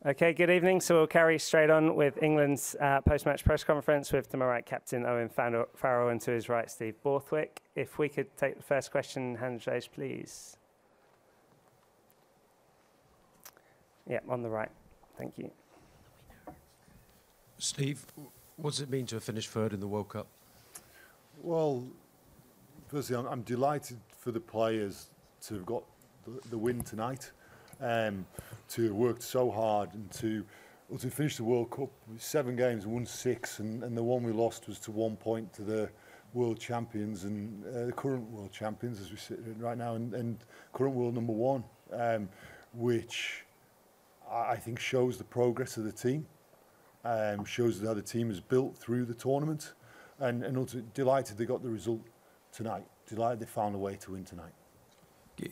Okay, good evening. So we'll carry straight on with England's post-match press conference with, to my right, Captain Owen Farrell, and to his right, Steve Bortwick. If we could take the first question, hand raised, please. Yeah, on the right. Thank you. Steve, what does it mean to have finished third in the World Cup? Well, firstly, I'm delighted for the players to have got the win tonight, to have worked so hard and to finish the World Cup with 7 games and won 6, and the one we lost was to 1 point to the world champions and the current world champions as we sit right now, and current world number 1, which I think shows the progress of the team, shows how the team is built through the tournament, and also delighted they got the result tonight. Delighted they found a way to win tonight.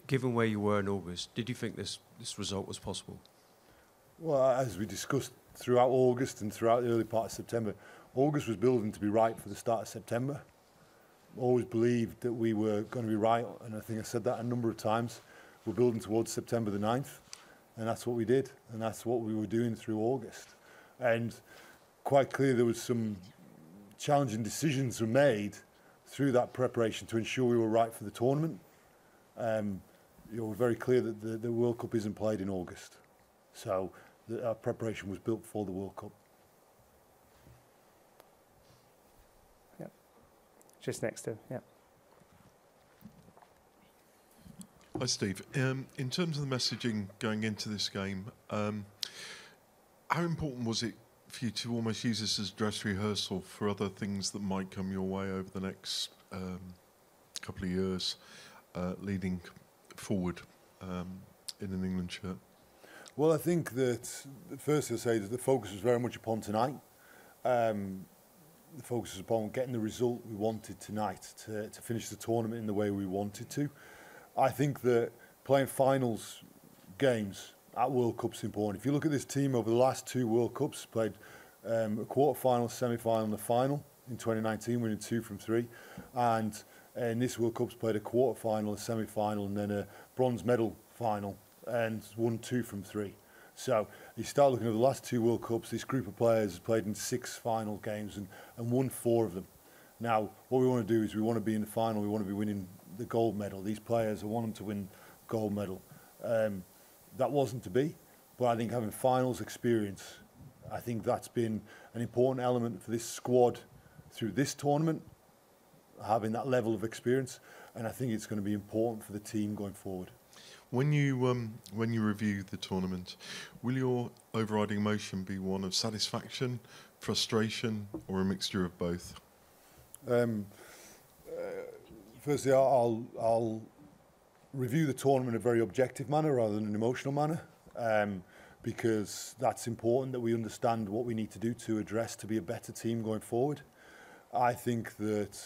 Given where you were in August, did you think this result was possible? Well, as we discussed throughout August and throughout the early part of September, August was building to be right for the start of September. Always believed that we were going to be right, and I think I said that a number of times. We're building towards September the 9th, and that's what we did, and that's what we were doing through August. And quite clear there was some challenging decisions were made through that preparation to ensure we were right for the tournament. We're very clear that the World Cup isn't played in August, so our preparation was built for the World Cup. Yep. Just next to him, yeah. Hi, Steve. In terms of the messaging going into this game, how important was it for you to almost use this as dress rehearsal for other things that might come your way over the next couple of years, leading forward in an England shirt? Well, I think that first I'll say that the focus was very much upon tonight. The focus was upon getting the result we wanted tonight to finish the tournament in the way we wanted to. I think that playing finals games at World Cups is important. If you look at this team over the last 2 World Cups, played a quarter-final, semi-final and a final in 2019, winning 2 from 3. And in this World Cup's played a quarter-final, a semi-final and then a bronze medal final and won 2 from 3. So you start looking at the last 2 World Cups, this group of players has played in 6 final games and won 4 of them. Now, what we want to do is we want to be in the final, we want to be winning the gold medal. These players, I want them to win gold medal. That wasn't to be, but I think having finals experience, I think that's been an important element for this squad through this tournament, having that level of experience, and I think it's going to be important for the team going forward. When you review the tournament, will your overriding emotion be one of satisfaction, frustration, or a mixture of both? Firstly, I'll review the tournament in a very objective manner rather than an emotional manner, because that's important that we understand what we need to do to address to be a better team going forward. I think that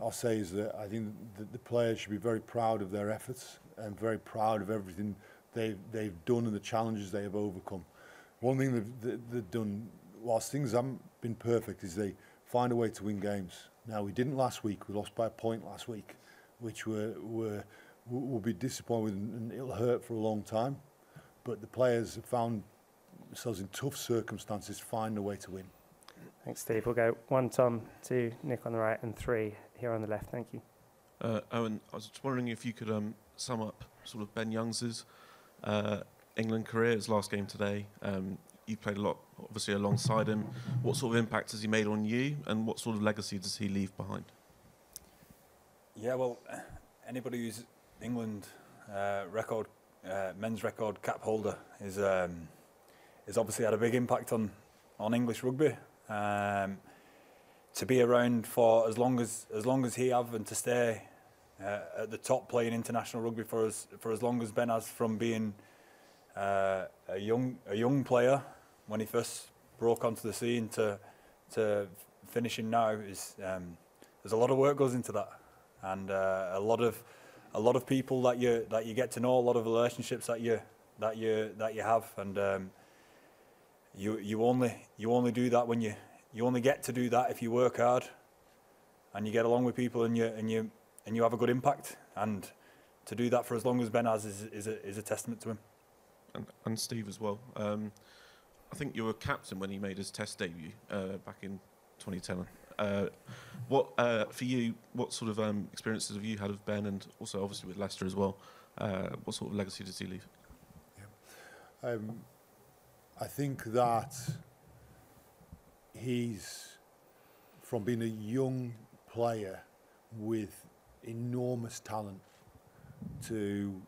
I'll say is that I think that the players should be very proud of their efforts and very proud of everything they've done and the challenges they have overcome. One thing they've done, whilst things haven't been perfect, is they find a way to win games. Now, we didn't last week. We lost by a point last week, which we'll be disappointed with, and it'll hurt for a long time. But the players have found themselves in tough circumstances, find a way to win. Thanks, Steve. We'll go 1 Tom, 2 Nick on the right, and 3 here on the left. Thank you. Owen, I was just wondering if you could sum up sort of Ben Youngs's England career, his last game today. You played a lot, obviously, alongside him. What sort of impact has he made on you, and what sort of legacy does he leave behind? Yeah, well, anybody who's England men's record cap holder is obviously had a big impact on English rugby. To be around for as long as he have, and to stay at the top playing international rugby for as long as Ben has, from being a young player when he first broke onto the scene to finishing now, is there's a lot of work goes into that, and a lot of people that you get to know, a lot of relationships that you have, and you only do that when you only get to do that if you work hard and you get along with people and you have a good impact, and to do that for as long as Ben has is a testament to him. And Steve as well. I think you were captain when he made his Test debut back in 2010. For you, what sort of experiences have you had with Ben, and also obviously with Leicester as well? What sort of legacy does he leave? Yeah. I think that he's, from being a young player with enormous talent, to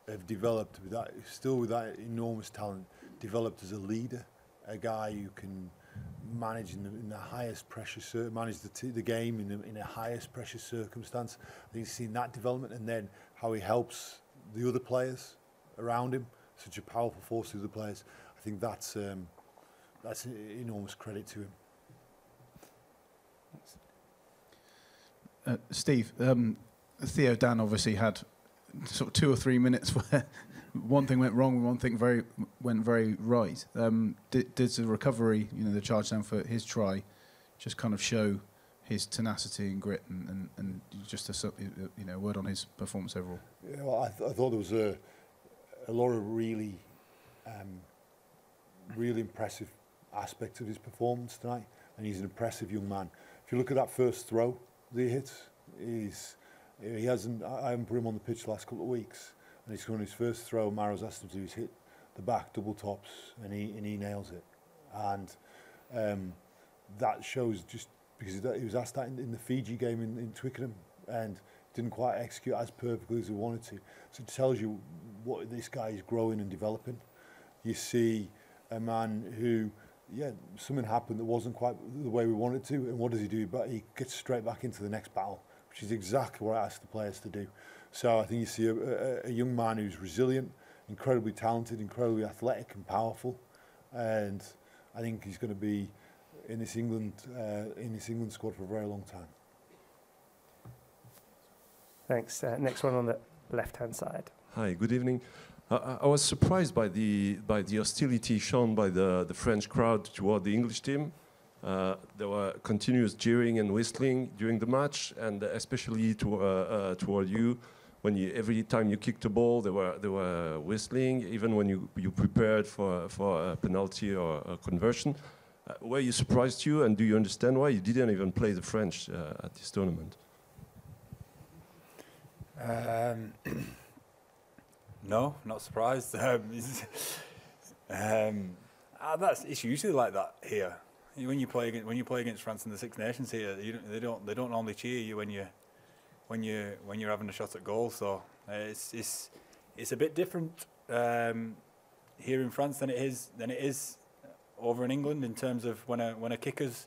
have developed with that, still with that enormous talent, developed as a leader, a guy who can manage in the highest pressure, manage the game in the highest pressure circumstance. I think he's seen that development, and then how he helps the other players around him, such a powerful force to the players. I think that's enormous credit to him. Steve, Theo Dan obviously had sort of 2 or 3 minutes where one thing went wrong and one thing went very right. Did the recovery, the charge down for his try, just kind of show his tenacity and grit, and just a word on his performance overall? Yeah, well, I thought there was a lot of really impressive aspects of his performance tonight, and he's an impressive young man. If you look at that first throw that he hit, I haven't put him on the pitch the last couple of weeks, and he's on his first throw. Maro's asked him to do is hit the back double tops, and he nails it. And that shows, just because he was asked that in the Fiji game in Twickenham, and didn't quite execute as perfectly as he wanted to. So it tells you what this guy is growing and developing. You see a man who, something happened that wasn't quite the way we wanted to, and what does he do? But he gets straight back into the next battle, which is exactly what I asked the players to do. So I think you see a young man who's resilient, incredibly talented, incredibly athletic and powerful, and I think he's going to be in this England squad for a very long time. Thanks. Next one on the left-hand side. Hi, good evening. I was surprised by the hostility shown by the French crowd toward the English team. There were continuous jeering and whistling during the match, and especially toward you. Every time you kicked a ball, they were whistling. Even when you prepared for a penalty or a conversion, were you surprised you? And do you understand why you didn't even play the French at this tournament? No, not surprised. It's usually like that here. When you play against France in the Six Nations here, they don't normally cheer you when you're having a shot at goal. So it's a bit different here in France than it is over in England in terms of when a kicker's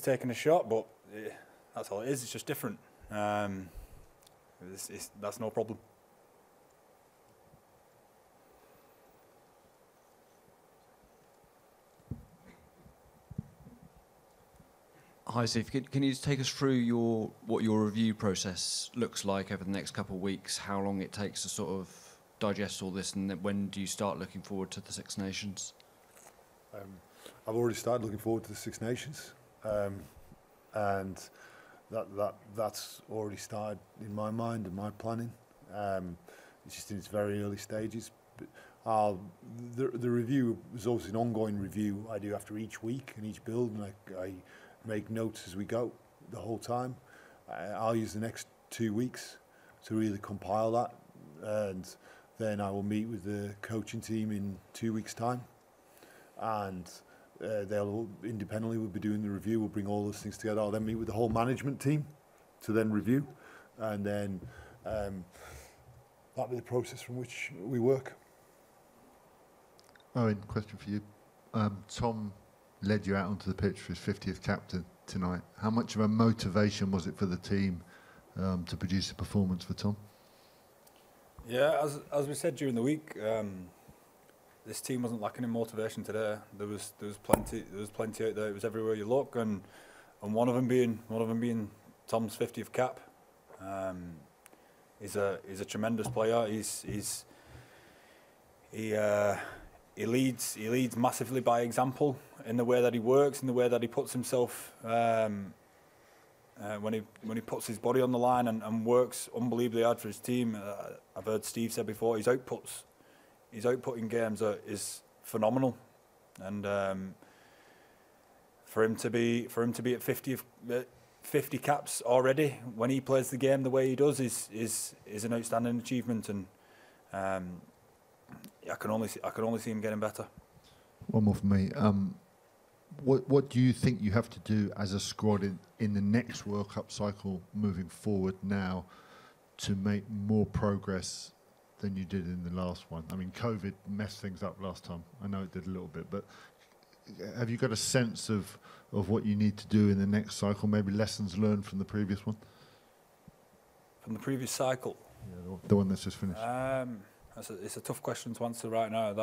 taking a shot. But that's all it is. It's just different. That's no problem. Hi Steve, can you just take us through what your review process looks like over the next couple of weeks, how long it takes to sort of digest all this, and then when do you start looking forward to the Six Nations? I've already started looking forward to the Six Nations, and that's already started in my mind and my planning. It's just in its very early stages. But the review is obviously an ongoing review I do after each week and each build, and I make notes as we go the whole time. I'll use the next 2 weeks to really compile that, and then I will meet with the coaching team in 2 weeks' time, and they'll independently will be doing the review. We'll bring all those things together. I'll then meet with the whole management team to then review, and then that'll be the process from which we work. Owen, question for you. Tom led you out onto the pitch for his 50th captain tonight. How much of a motivation was it for the team to produce a performance for Tom? Yeah, as we said during the week, this team wasn't lacking in motivation today. There was plenty out there. It was everywhere you look, and one of them being Tom's 50th cap. He's a tremendous player. He leads massively by example in the way that he works, in the way that he puts himself when he puts his body on the line and works unbelievably hard for his team. I've heard Steve say before, his output in games is phenomenal, and for him to be at 50 caps already when he plays the game the way he does is an outstanding achievement, and I can only see him getting better. One more from me. What do you think you have to do as a squad in the next World Cup cycle moving forward now to make more progress than you did in the last one? I mean, COVID messed things up last time. I know it did a little bit, but have you got a sense of what you need to do in the next cycle, maybe lessons learned from the previous one? From the previous cycle? Yeah, the one that's just finished. It's a tough question to answer right now.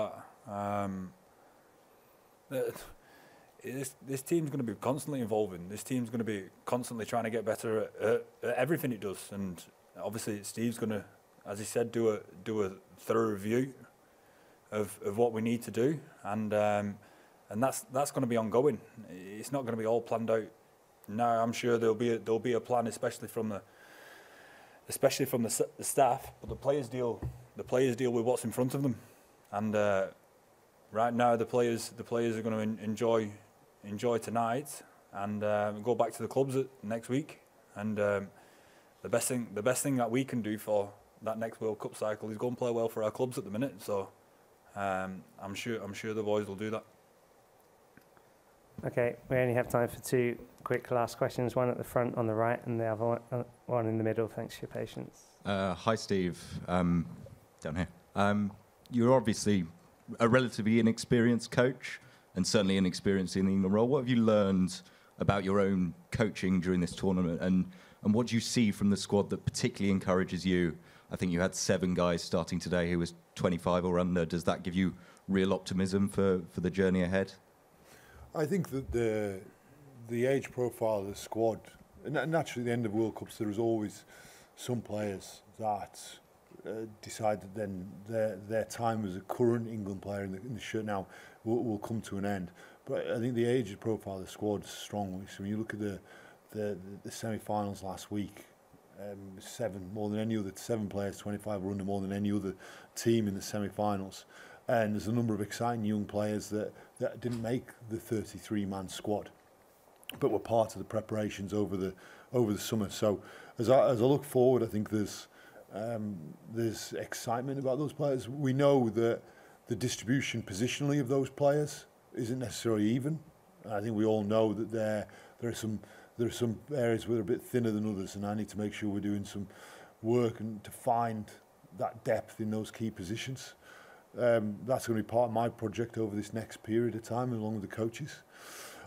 This team's going to be constantly evolving. This team's going to be constantly trying to get better at everything it does. And obviously Steve's going to, as he said, do a thorough review of what we need to do. And that's going to be ongoing. It's not going to be all planned out. No, I'm sure there'll be a plan, especially from the staff. But the players deal with what's in front of them. And right now, the players are going to enjoy tonight and go back to the clubs next week. And the best thing that we can do for that next World Cup cycle is go and play well for our clubs at the minute. So I'm sure the boys will do that. Okay, we only have time for two quick last questions. One at the front on the right, and the other one in the middle. Thanks for your patience. Hi, Steve. Down here. You're obviously a relatively inexperienced coach, and certainly inexperienced in the England role. What have you learned about your own coaching during this tournament, and what do you see from the squad that particularly encourages you? I think you had 7 guys starting today who was 25 or under. Does that give you real optimism for the journey ahead? I think that the age profile of the squad, and naturally at the end of World Cups there is always some players that decide that then their time as a current England player in the shirt now will come to an end. But I think the age profile of the squad is strong. So when you look at the semi-finals last week, 7 more than any other, 7 players, 25 or under, more than any other team in the semi-finals. And there's a number of exciting young players that didn't make the 33-man squad, but were part of the preparations over the summer. So as I look forward, I think there's excitement about those players. We know that the distribution positionally of those players isn't necessarily even. I think we all know that there are some areas where they're a bit thinner than others, and I need to make sure we're doing some work and to find that depth in those key positions. That's going to be part of my project over this next period of time, along with the coaches.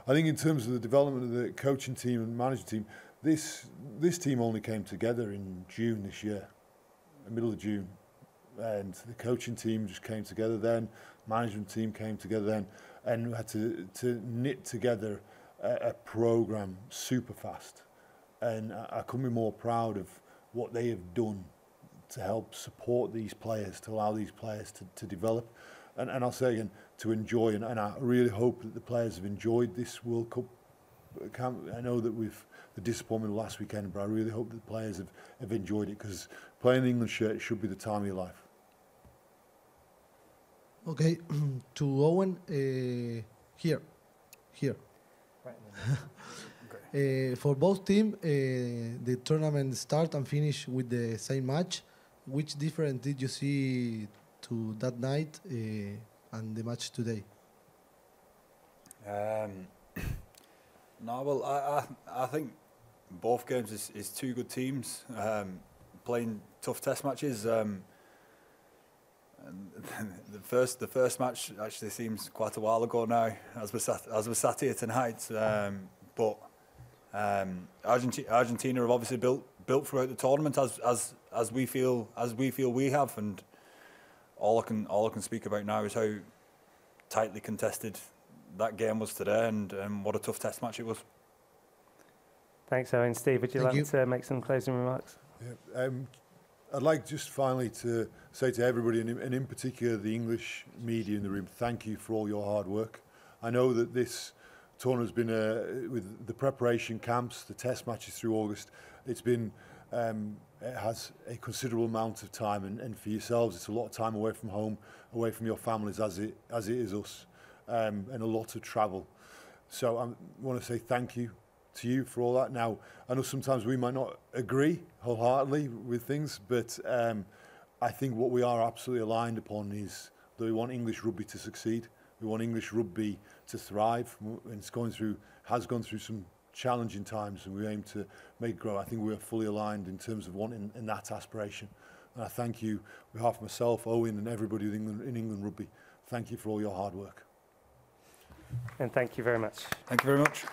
I think in terms of the development of the coaching team and management team, this team only came together in June this year, the middle of June, and the coaching team just came together then, management team came together then, and we had to knit together a program super fast. And I couldn't be more proud of what they have done to help support these players, to allow these players to develop, and I'll say again, to enjoy, and I really hope that the players have enjoyed this World Cup camp. I know that we've the disappointment of last weekend, but I really hope that the players have enjoyed it, because playing the England shirt should be the time of your life. Okay, to Owen, here. Right. For both teams, the tournament start and finish with the same match. Which difference did you see to that night and the match today? No, well, I think both games is 2 good teams playing tough test matches. And the first match actually seems quite a while ago now, as we sat here tonight. But Argentina have obviously built throughout the tournament as we feel we have, and all I can speak about now is how tightly contested that game was today, and what a tough test match it was. Thanks, Owen. Steve, would you like to make some closing remarks? Yeah, I'd like just finally to say to everybody, and in particular the English media in the room, thank you for all your hard work. I know that this tournament has been, with the preparation camps, the test matches through August, it's been it has a considerable amount of time, and for yourselves, it's a lot of time away from home, away from your families, as it is us, and a lot of travel. So I want to say thank you to you for all that. Now, I know sometimes we might not agree wholeheartedly with things, but I think what we are absolutely aligned upon is that we want English rugby to succeed. We want English rugby to thrive, and has gone through some challenging times, and we aim to make it grow. I think we are fully aligned in terms of wanting in that aspiration. And I thank you on behalf of myself, Owen, and everybody in England Rugby. Thank you for all your hard work. And thank you very much. Thank you very much.